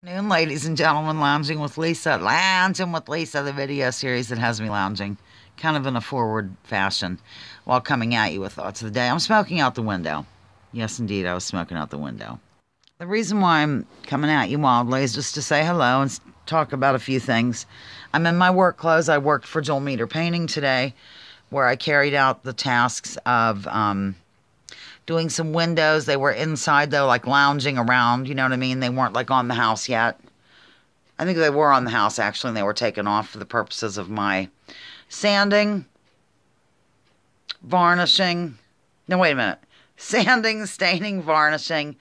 Noon, ladies and gentlemen, lounging with Lisa, the video series that has me lounging, kind of in a forward fashion, while coming at you with thoughts of the day. I'm smoking out the window. Yes, indeed, I was smoking out the window. The reason why I'm coming at you wildly is just to say hello and talk about a few things. I'm in my work clothes. I worked for Joel Meter Painting today, where I carried out the tasks of doing some windows. They were inside, though, like lounging around, you know what I mean? They weren't like on the house yet. I think they were on the house, actually, and they were taken off for the purposes of my sanding, varnishing. No, wait a minute. Sanding, staining, varnishing,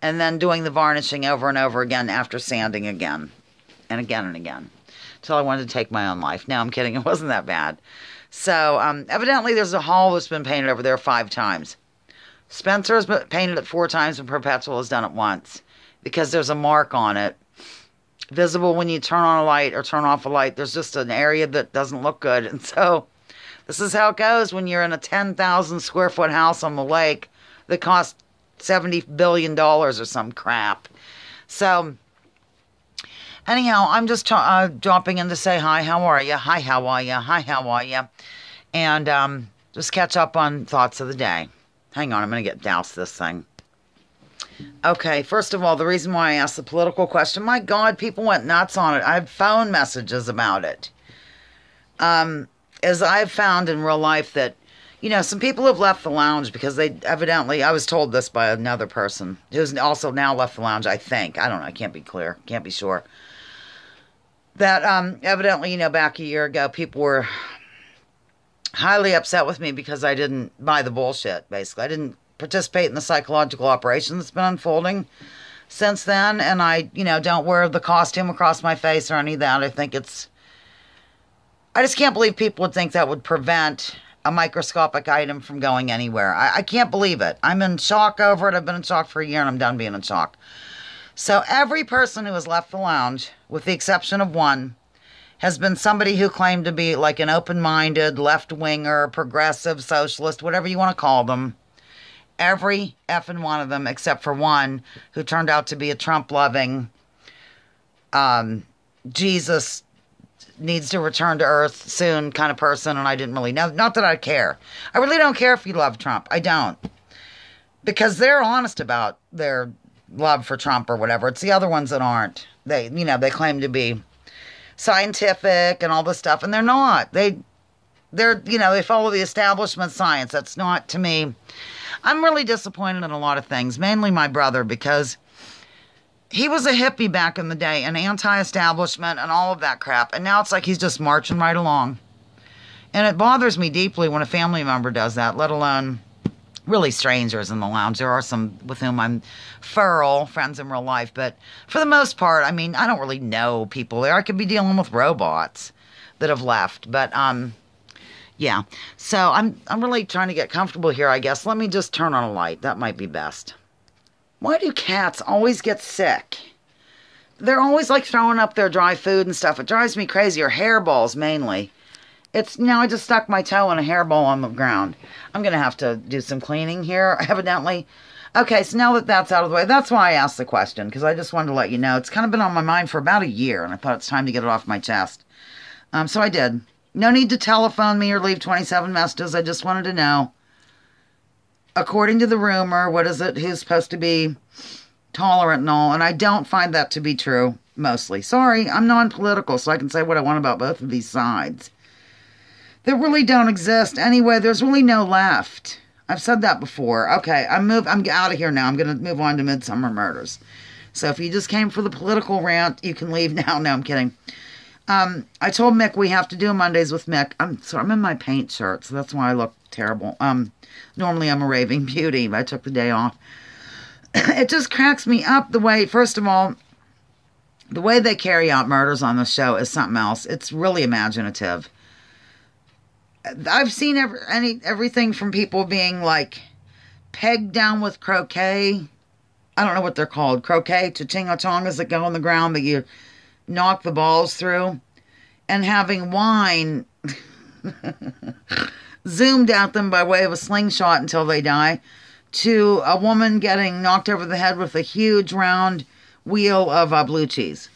and then doing the varnishing over and over again after sanding again and again and again until I wanted to take my own life. No, I'm kidding. It wasn't that bad. So, evidently, there's a hall that's been painted over there 5 times. Spencer has painted it 4 times and Perpetual has done it once because there's a mark on it. Visible when you turn on a light or turn off a light. There's just an area that doesn't look good. And so this is how it goes when you're in a 10,000 square foot house on the lake that costs $70 billion or some crap. So anyhow, I'm just dropping in to say hi, how are you? Hi, how are you? Hi, how are you? And just catch up on thoughts of the day. Hang on, I'm going to get doused this thing. Okay, first of all, the reason why I asked the political question, my God, people went nuts on it. I have phone messages about it. As I've found in real life that, you know, some people have left the lounge because they evidently, I was told this by another person who's also now left the lounge, I think. I don't know, I can't be clear, can't be sure. That evidently, you know, back a year ago, people were highly upset with me because I didn't buy the bullshit, basically. I didn't participate in the psychological operation that's been unfolding since then, and I, you know, don't wear the costume across my face or any of that. I just can't believe people would think that would prevent a microscopic item from going anywhere. I can't believe it. I'm in shock over it. I've been in shock for a year, and I'm done being in shock. So every person who has left the lounge, with the exception of one, has been somebody who claimed to be like an open-minded, left-winger, progressive, socialist, whatever you want to call them. Every effing one of them, except for one who turned out to be a Trump-loving, Jesus needs to return to Earth soon kind of person, and I didn't really know. Not that I care. I really don't care if you love Trump. I don't. Because they're honest about their love for Trump or whatever. It's the other ones that aren't. They, you know, they claim to be scientific and all this stuff, and they're not. They're, you know, they follow the establishment science. That's not, to me. I'm really disappointed in a lot of things, mainly my brother, because he was a hippie back in the day, and anti-establishment and all of that crap, and now it's like he's just marching right along. And it bothers me deeply when a family member does that, let alone really strangers in the lounge. There are some with whom I'm feral, friends in real life, but for the most part, I mean, I don't really know people there. I could be dealing with robots that have left, but yeah. So I'm really trying to get comfortable here, I guess. Let me just turn on a light. That might be best. Why do cats always get sick? They're always like throwing up their dry food and stuff. It drives me crazy, or hairballs mainly. It's, you know, I just stuck my toe in a hairball on the ground. I'm going to have to do some cleaning here, evidently. Okay, so now that that's out of the way, that's why I asked the question, because I just wanted to let you know. It's kind of been on my mind for about a year, and I thought it's time to get it off my chest. So I did. No need to telephone me or leave 27 messages. I just wanted to know. According to the rumor, what is it? Who's supposed to be tolerant and all, and I don't find that to be true, mostly. Sorry, I'm non-political, so I can say what I want about both of these sides. They really don't exist. Anyway, there's really no left. I've said that before. Okay, I'm out of here now. I'm going to move on to Midsummer Murders. So if you just came for the political rant, you can leave now. No, I'm kidding. I told Mick we have to do Mondays with Mick. I'm in my paint shirt, so that's why I look terrible. Normally I'm a raving beauty, but I took the day off. It just cracks me up the way, first of all, the way they carry out murders on the show is something else. It's really imaginative. I've seen everything from people being like pegged down with croquet. I don't know what they're called. Croquet, ching-a-chongas that go on the ground that you knock the balls through. And having wine zoomed at them by way of a slingshot until they die. To a woman getting knocked over the head with a huge round wheel of blue cheese.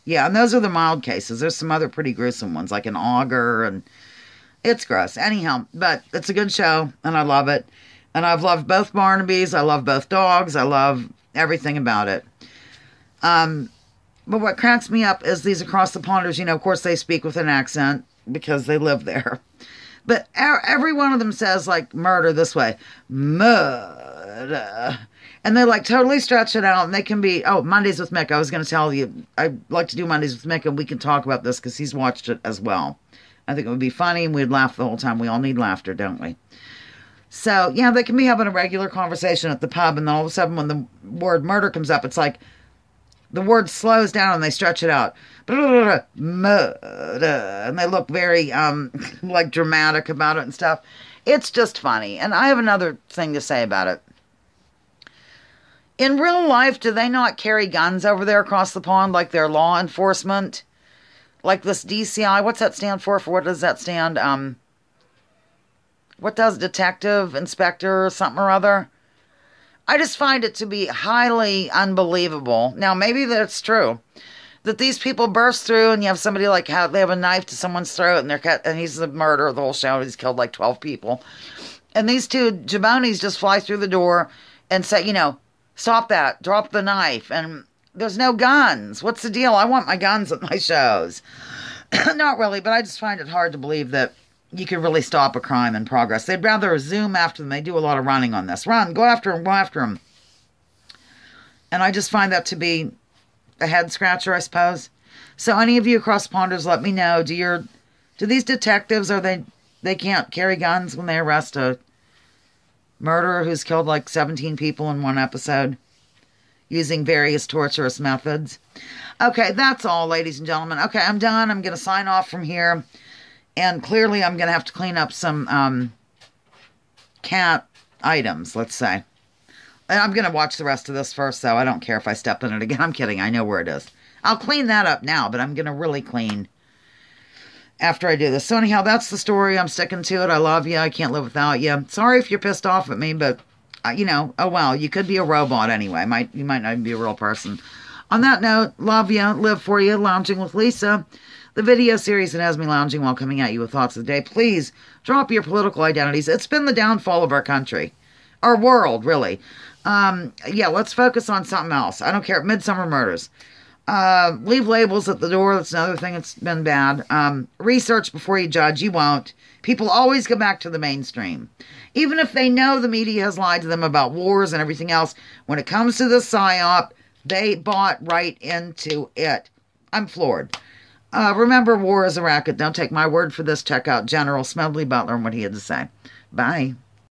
Yeah, and those are the mild cases. There's some other pretty gruesome ones, like an auger, and it's gross. Anyhow, but it's a good show, and I love it. And I've loved both Barnabys. I love both dogs. I love everything about it. But what cracks me up is these across the ponders, of course they speak with an accent because they live there. But every one of them says, like, murder this way. Murder. And they, like, totally stretch it out. And they can be, Mondays with Mick. I was going to tell you, I like to do Mondays with Mick, and we can talk about this because he's watched it as well. I think it would be funny, and we'd laugh the whole time. We all need laughter, don't we? So, yeah, they can be having a regular conversation at the pub, and then all of a sudden when the word murder comes up, it's like the word slows down and they stretch it out. Murder. And they look very, like, dramatic about it and stuff. It's just funny. And I have another thing to say about it. In real life, do they not carry guns over there across the pond like they're law enforcement? Like this DCI, what's that stand for? For what does that stand? What does detective, inspector, or something or other? I just find it to be highly unbelievable. Now, maybe that's true. That these people burst through and you have somebody like how they have a knife to someone's throat and he's the murderer of the whole show. He's killed like 12 people. And these two jabronis just fly through the door and say, stop that, drop the knife. And there's no guns. What's the deal? I want my guns at my shows. Not really, but I just find it hard to believe that you could really stop a crime in progress. They'd rather zoom after them. They do a lot of running on this. Run, go after them, go after them. And I just find that to be a head scratcher, I suppose. So any of you across the ponders, let me know. Do these detectives, they can't carry guns when they arrest a murderer who's killed like 17 people in one episode using various torturous methods? Okay, that's all, ladies and gentlemen. Okay, I'm done. I'm going to sign off from here. And clearly I'm going to have to clean up some cat items, let's say. And I'm going to watch the rest of this first, though. I don't care if I step in it again. I'm kidding. I know where it is. I'll clean that up now, but I'm going to really clean after I do this. So anyhow, that's the story. I'm sticking to it. I love you. I can't live without you. Sorry if you're pissed off at me, but, oh well. You could be a robot anyway. You might not even be a real person. On that note, love you. Live for you. Lounging with Lisa. The video series that has me lounging while coming at you with thoughts of the day. Please drop your political identities. It's been the downfall of our country. Our world, really. Yeah, let's focus on something else. I don't care. Midsummer Murders. Leave labels at the door. That's another thing that's been bad. Research before you judge. You won't. People always go back to the mainstream. Even if they know the media has lied to them about wars and everything else, when it comes to the PSYOP, they bought right into it. I'm floored. Remember, war is a racket. Don't take my word for this. Check out General Smedley Butler and what he had to say. Bye.